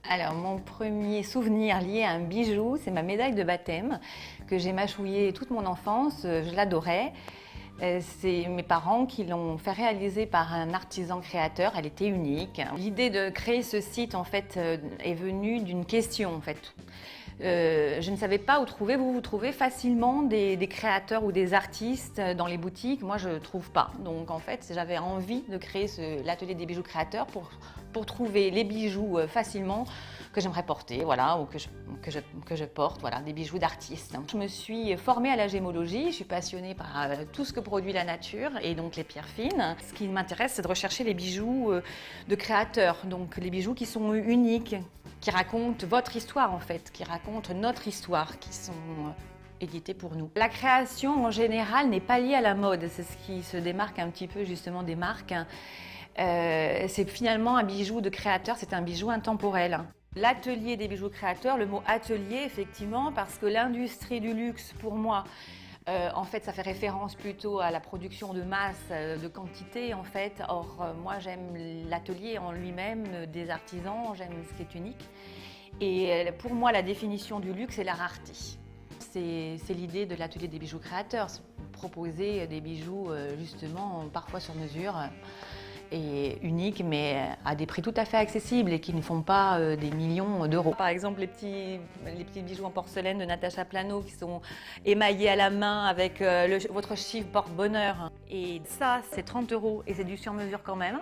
Alors, mon premier souvenir lié à un bijou, c'est ma médaille de baptême que j'ai mâchouillée toute mon enfance, je l'adorais. C'est mes parents qui l'ont fait réaliser par un artisan créateur, elle était unique. L'idée de créer ce site en fait est venue d'une question en fait. Je ne savais pas où trouver. Vous trouvez facilement des créateurs ou des artistes dans les boutiques. Moi, je ne trouve pas. Donc, en fait, j'avais envie de créer l'atelier des bijoux créateurs pour trouver les bijoux facilement que j'aimerais porter, voilà, ou que je porte, voilà, des bijoux d'artistes. Je me suis formée à la gémologie. Je suis passionnée par tout ce que produit la nature et donc les pierres fines. Ce qui m'intéresse, c'est de rechercher les bijoux de créateurs, donc les bijoux qui sont uniques, qui racontent votre histoire en fait, qui racontent notre histoire, qui sont édités pour nous. La création en général n'est pas liée à la mode, c'est ce qui se démarque un petit peu justement des marques. C'est finalement un bijou de créateur, c'est un bijou intemporel. L'atelier des bijoux créateurs, le mot atelier effectivement, parce que l'industrie du luxe pour moi, en fait, ça fait référence plutôt à la production de masse, de quantité en fait. Or, moi, j'aime l'atelier en lui-même, des artisans, j'aime ce qui est unique. Et pour moi, la définition du luxe, c'est la rareté. C'est l'idée de l'atelier des bijoux créateurs, proposer des bijoux justement parfois sur mesure et uniques, mais à des prix tout à fait accessibles et qui ne font pas des millions d'euros. Par exemple, les petits bijoux en porcelaine de Natacha Plano qui sont émaillés à la main avec votre chiffre porte-bonheur. Et ça, c'est 30 € et c'est du sur-mesure quand même.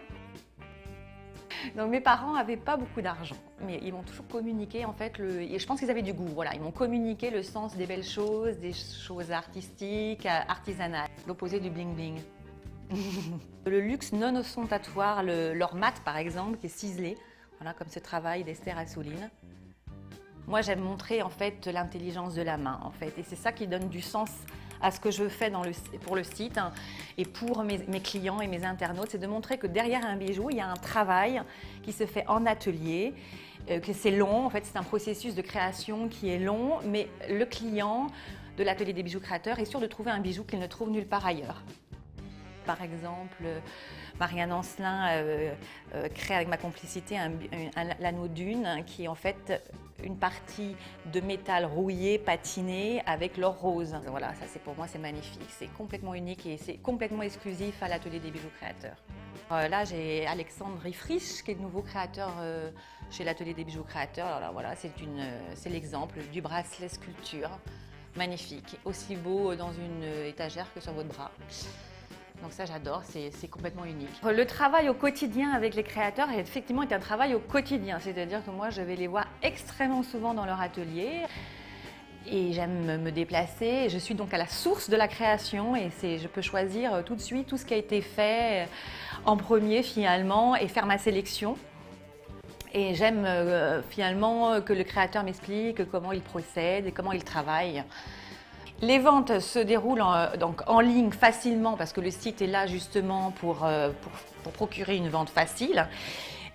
Donc mes parents n'avaient pas beaucoup d'argent, mais ils m'ont toujours communiqué en fait, et je pense qu'ils avaient du goût, voilà, ils m'ont communiqué le sens des belles choses, des choses artistiques, artisanales, l'opposé du bling-bling. Le luxe non ostentatoire, l'or mat par exemple, qui est ciselé, voilà, comme ce travail d'Esther Assouline. Moi j'aime montrer en fait l'intelligence de la main en fait, et c'est ça qui donne du sens à ce que je fais pour le site et pour mes clients et mes internautes, c'est de montrer que derrière un bijou, il y a un travail qui se fait en atelier, que c'est long, en fait c'est un processus de création qui est long, mais le client de l'atelier des bijoux créateurs est sûr de trouver un bijou qu'il ne trouve nulle part ailleurs. Par exemple, Marianne Ancelin crée avec ma complicité l'anneau dune qui est en fait une partie de métal rouillé, patiné avec l'or rose. Voilà, ça pour moi c'est magnifique, c'est complètement unique et c'est complètement exclusif à l'atelier des bijoux créateurs. Là j'ai Alexandre Riefrich qui est le nouveau créateur chez l'atelier des bijoux créateurs. Alors là, voilà, c'est l'exemple du bracelet sculpture, magnifique, aussi beau dans une étagère que sur votre bras. Donc ça j'adore, c'est complètement unique. Le travail au quotidien avec les créateurs effectivement est un travail au quotidien, c'est-à-dire que moi je vais les voir extrêmement souvent dans leur atelier et j'aime me déplacer. Je suis donc à la source de la création et je peux choisir tout de suite tout ce qui a été fait en premier finalement et faire ma sélection. Et j'aime finalement que le créateur m'explique comment il procède et comment il travaille. Les ventes se déroulent donc en ligne facilement parce que le site est là justement pour procurer une vente facile.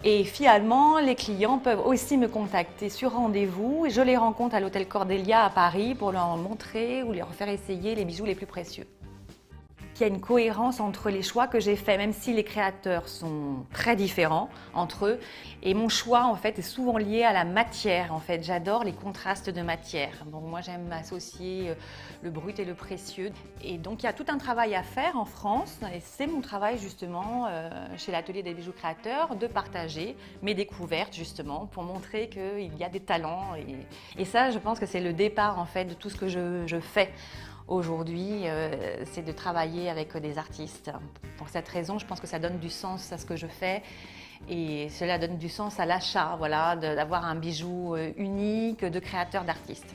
Et finalement, les clients peuvent aussi me contacter sur rendez-vous. Je les rencontre à l'hôtel Cordélia à Paris pour leur montrer ou leur faire essayer les bijoux les plus précieux. Il y a une cohérence entre les choix que j'ai faits, même si les créateurs sont très différents entre eux. Et mon choix, en fait, est souvent lié à la matière. En fait, j'adore les contrastes de matière. Donc moi, j'aime associer le brut et le précieux. Et donc, il y a tout un travail à faire en France. Et c'est mon travail, justement, chez l'atelier des bijoux créateurs, de partager mes découvertes, justement, pour montrer qu'il y a des talents. Et ça, je pense que c'est le départ, en fait, de tout ce que je fais. Aujourd'hui, c'est de travailler avec des artistes. Pour cette raison, je pense que ça donne du sens à ce que je fais et cela donne du sens à l'achat, voilà, d'avoir un bijou unique de créateur, d'artiste.